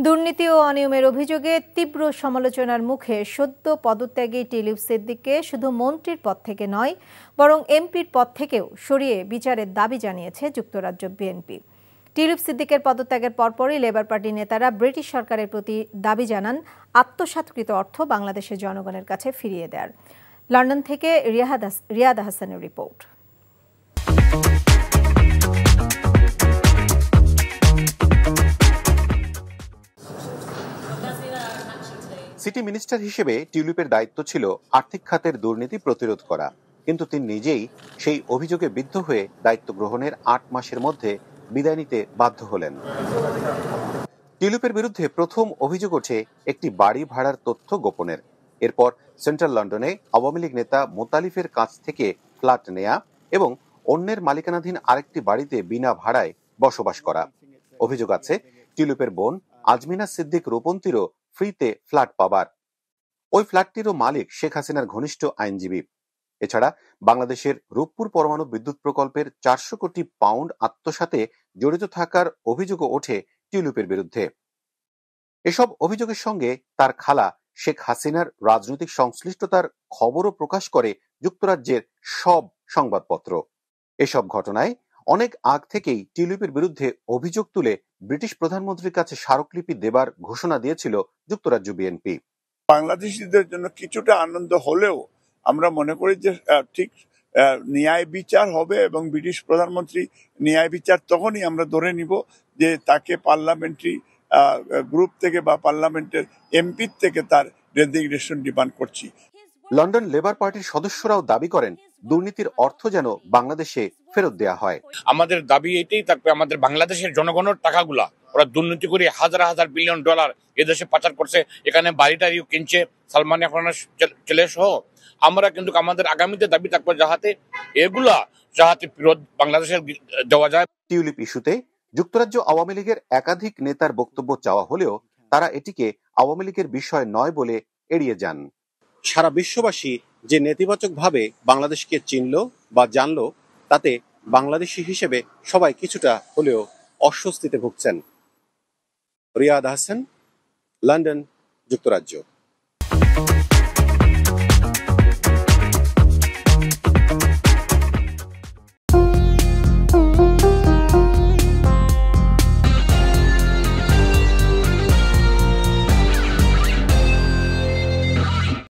দুর্নীতি ও অনিয়মের অভিযোগে তীব্র সমালোচনার মুখে সদ্য পদত্যাগী টিউলিপ সিদ্দিককে শুধু মন্ত্রীর পদ থেকে নয় বরং এমপির পদ থেকেও সরিয়ে বিচারের দাবি জানিয়েছে যুক্তরাজ্য বিএনপি। টিউলিপ সিদ্দিকের পদত্যাগের পরপরই লেবার পার্টির নেতারা ব্রিটিশ সরকারের প্রতি দাবি জানান আত্মসাৎকৃত অর্থ বাংলাদেশের জনগণের কাছে ফিরিয়ে দেওয়ার। লন্ডন থেকে রিয়াদ হাসানের রিপোর্ট। সিটি মিনিস্টার হিসেবে টিউলিপের দায়িত্ব ছিল আর্থিক খাতের দুর্নীতি প্রতিরোধ করা, কিন্তু তিনি নিজেই সেই অভিযোগে বিদ্ধ হয়ে দায়িত্ব গ্রহণের ৮ মাসের মধ্যে বিদায় নিতে বাধ্য হলেন। টিউলিপের বিরুদ্ধে প্রথম অভিযোগ ওঠে একটি বাড়ি ভাড়ার তথ্য গোপনের। এরপর সেন্ট্রাল লন্ডনে আওয়ামী লীগ নেতা মোতালিফের কাছ থেকে ফ্ল্যাট নেয়া এবং অন্যের মালিকানাধীন আরেকটি বাড়িতে বিনা ভাড়ায় বসবাস করা। অভিযোগ আছে টিউলিপের বোন আজমিনা সিদ্দিক রূপন্তীরও ফ্রিতে ফ্ল্যাট পাবার। ওই ফ্ল্যাটটিরও মালিক শেখ হাসিনার ঘনিষ্ঠ আইনজীবী। এছাড়া বাংলাদেশের রূপপুর পরমাণু বিদ্যুৎ প্রকল্পের ৪০০ কোটি পাউন্ড আত্মসাতে জড়িত থাকার অভিযোগও ওঠে টিউলিপের বিরুদ্ধে। এসব অভিযোগের সঙ্গে তার খালা শেখ হাসিনার রাজনৈতিক সংশ্লিষ্টতার খবরও প্রকাশ করে যুক্তরাজ্যের সব সংবাদপত্র। এসব ঘটনায় অনেক আগ থেকেই টিউলিপের বিরুদ্ধে অভিযোগ তুলে ব্রিটিশ প্রধানমন্ত্রীর কাছে স্মারকলিপি দেবার ঘোষণা দিয়েছিল যুক্তরাজ্য বিএনপি। বাংলাদেশিদের জন্য কিছুটা আনন্দ হলেও আমরা মনে করি যে ঠিক ন্যায় বিচার হবে এবং ব্রিটিশ প্রধানমন্ত্রী ন্যায় বিচার তখনই আমরা ধরে নিব যে তাকে পার্লামেন্টারি গ্রুপ থেকে বা পার্লামেন্টের এমপির থেকে তার রেজিগনেশন ডিমান্ড করছি। লন্ডন লেবার পার্টির সদস্যরাও দাবি করেন দুর্নীতির অর্থ যেন বাংলাদেশে ফেরত দেয়া হয়। আমাদের দাবি এটাই থাকবে, আমাদের বাংলাদেশের জনগণের টাকাগুলা ওরা দুর্নীতি করে হাজার হাজার বিলিয়ন ডলার এদেশে পাচার করছে, এখানে বাড়িটারিও কিনছে সালমান খানের ছেলে সহ। আমরা কিন্তু আমাদের আগামীতে দাবি থাকবে যাহাতে ফেরত বাংলাদেশের দেওয়া যায়। টিউলিপ ইস্যুতে যুক্তরাজ্য আওয়ামী লীগের একাধিক নেতার বক্তব্য চাওয়া হলেও তারা এটিকে আওয়ামী লীগের বিষয় নয় বলে এড়িয়ে যান। সারা বিশ্ববাসী যে নেতিবাচকভাবে বাংলাদেশকে চিনল বা জানল, তাতে বাংলাদেশি হিসেবে সবাই কিছুটা হলেও অস্বস্তিতে ভুগছেন। রিয়াদ হাসান, লন্ডন, যুক্তরাজ্য।